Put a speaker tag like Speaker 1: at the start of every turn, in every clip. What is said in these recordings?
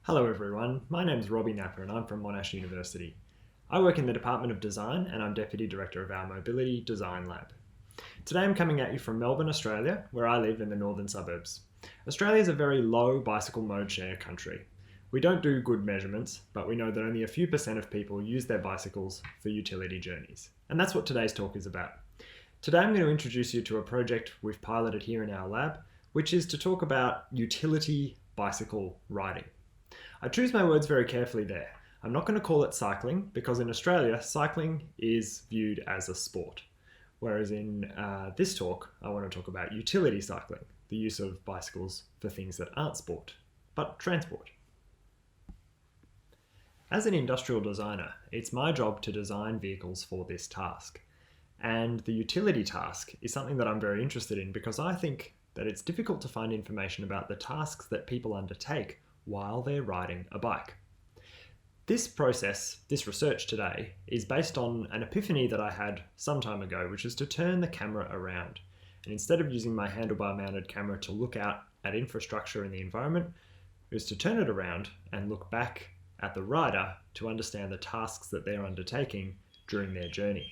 Speaker 1: Hello everyone, my name is Robbie Napper and I'm from Monash University. I work in the Department of Design and I'm Deputy Director of our Mobility Design Lab. Today I'm coming at you from Melbourne, Australia, where I live in the northern suburbs. Australia is a very low bicycle mode share country. We don't do good measurements, but we know that only a few percent of people use their bicycles for utility journeys. And that's what today's talk is about. Today I'm going to introduce you to a project we've piloted here in our lab, which is to talk about utility bicycle riding. I choose my words very carefully there. I'm not going to call it cycling because in Australia, cycling is viewed as a sport. Whereas in this talk, I want to talk about utility cycling, the use of bicycles for things that aren't sport, but transport. As an industrial designer, it's my job to design vehicles for this task. And the utility task is something that I'm very interested in because I think that it's difficult to find information about the tasks that people undertake while they're riding a bike. This research today, is based on an epiphany that I had some time ago, which is to turn the camera around. And instead of using my handlebar mounted camera to look out at infrastructure in the environment, it was to turn it around and look back at the rider to understand the tasks that they're undertaking during their journey.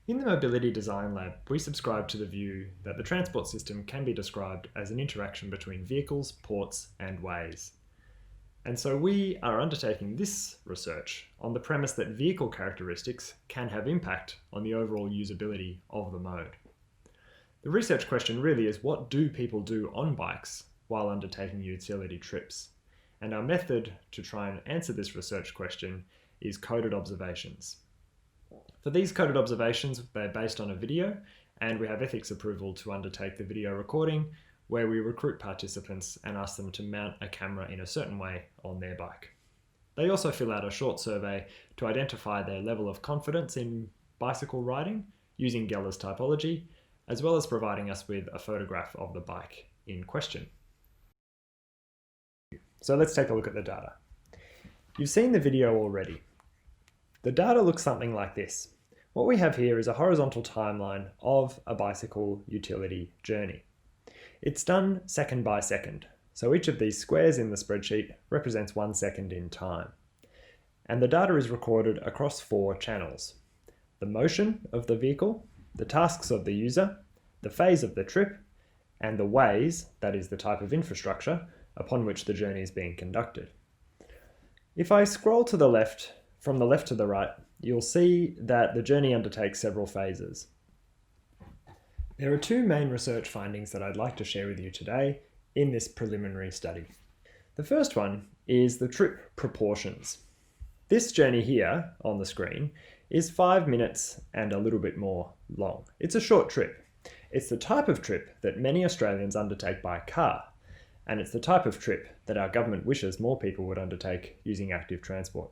Speaker 1: In the Mobility Design Lab, we subscribe to the view that the transport system can be described as an interaction between vehicles, ports, and ways. And so we are undertaking this research on the premise that vehicle characteristics can have impact on the overall usability of the mode. The research question really is, what do people do on bikes while undertaking utility trips? And our method to try and answer this research question is coded observations. For these coded observations, they're based on a video, and we have ethics approval to undertake the video recording, where we recruit participants and ask them to mount a camera in a certain way on their bike. They also fill out a short survey to identify their level of confidence in bicycle riding using Geller's typology, as well as providing us with a photograph of the bike in question. So let's take a look at the data. You've seen the video already. The data looks something like this. What we have here is a horizontal timeline of a bicycle utility journey. It's done second by second, so each of these squares in the spreadsheet represents 1 second in time. And the data is recorded across 4 channels: the motion of the vehicle, the tasks of the user, the phase of the trip, and the ways, that is the type of infrastructure, upon which the journey is being conducted. If I scroll to the left, from the left to the right, you'll see that the journey undertakes several phases. There are 2 main research findings that I'd like to share with you today in this preliminary study. The first one is the trip proportions. This journey here on the screen is 5 minutes and a little bit more long. It's a short trip. It's the type of trip that many Australians undertake by car, and it's the type of trip that our government wishes more people would undertake using active transport.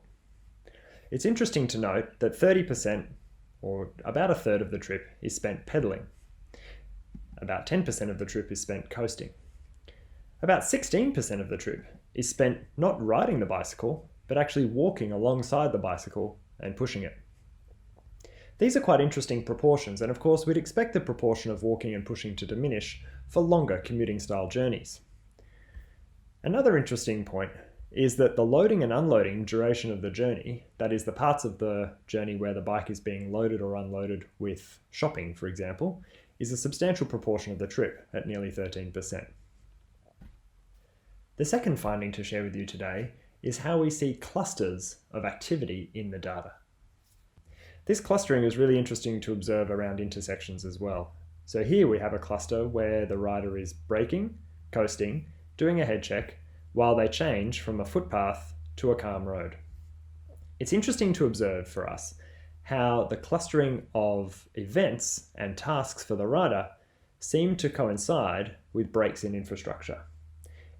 Speaker 1: It's interesting to note that 30%, or about a third of the trip, is spent pedalling. About 10% of the trip is spent coasting. About 16% of the trip is spent not riding the bicycle, but actually walking alongside the bicycle and pushing it. These are quite interesting proportions, and of course we'd expect the proportion of walking and pushing to diminish for longer commuting style journeys. Another interesting point is that the loading and unloading duration of the journey, that is the parts of the journey where the bike is being loaded or unloaded with shopping, for example, is a substantial proportion of the trip at nearly 13%. The second finding to share with you today is how we see clusters of activity in the data. This clustering is really interesting to observe around intersections as well. So here we have a cluster where the rider is braking, coasting, doing a head check, while they change from a footpath to a calm road. It's interesting to observe for us how the clustering of events and tasks for the rider seem to coincide with breaks in infrastructure.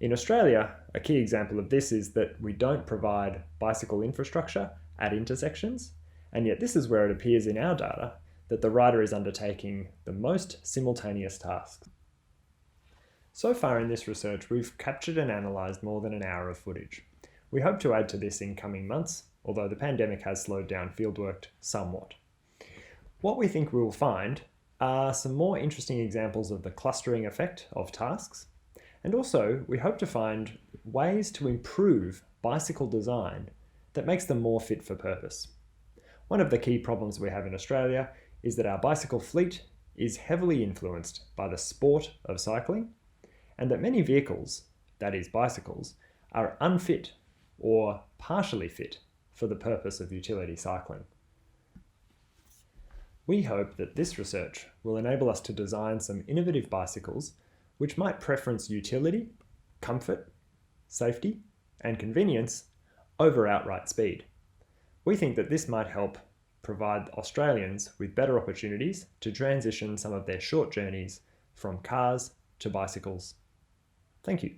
Speaker 1: In Australia, a key example of this is that we don't provide bicycle infrastructure at intersections, and yet this is where it appears in our data that the rider is undertaking the most simultaneous tasks. So far in this research, we've captured and analysed more than an hour of footage. We hope to add to this in coming months, although the pandemic has slowed down fieldwork somewhat. What we think we will find are some more interesting examples of the clustering effect of tasks, And also, we hope to find ways to improve bicycle design that makes them more fit for purpose. One of the key problems we have in Australia is that our bicycle fleet is heavily influenced by the sport of cycling, and that many vehicles, that is bicycles, are unfit or partially fit for the purpose of utility cycling. We hope that this research will enable us to design some innovative bicycles which might preference utility, comfort, safety, and convenience over outright speed. We think that this might help provide Australians with better opportunities to transition some of their short journeys from cars to bicycles. Thank you.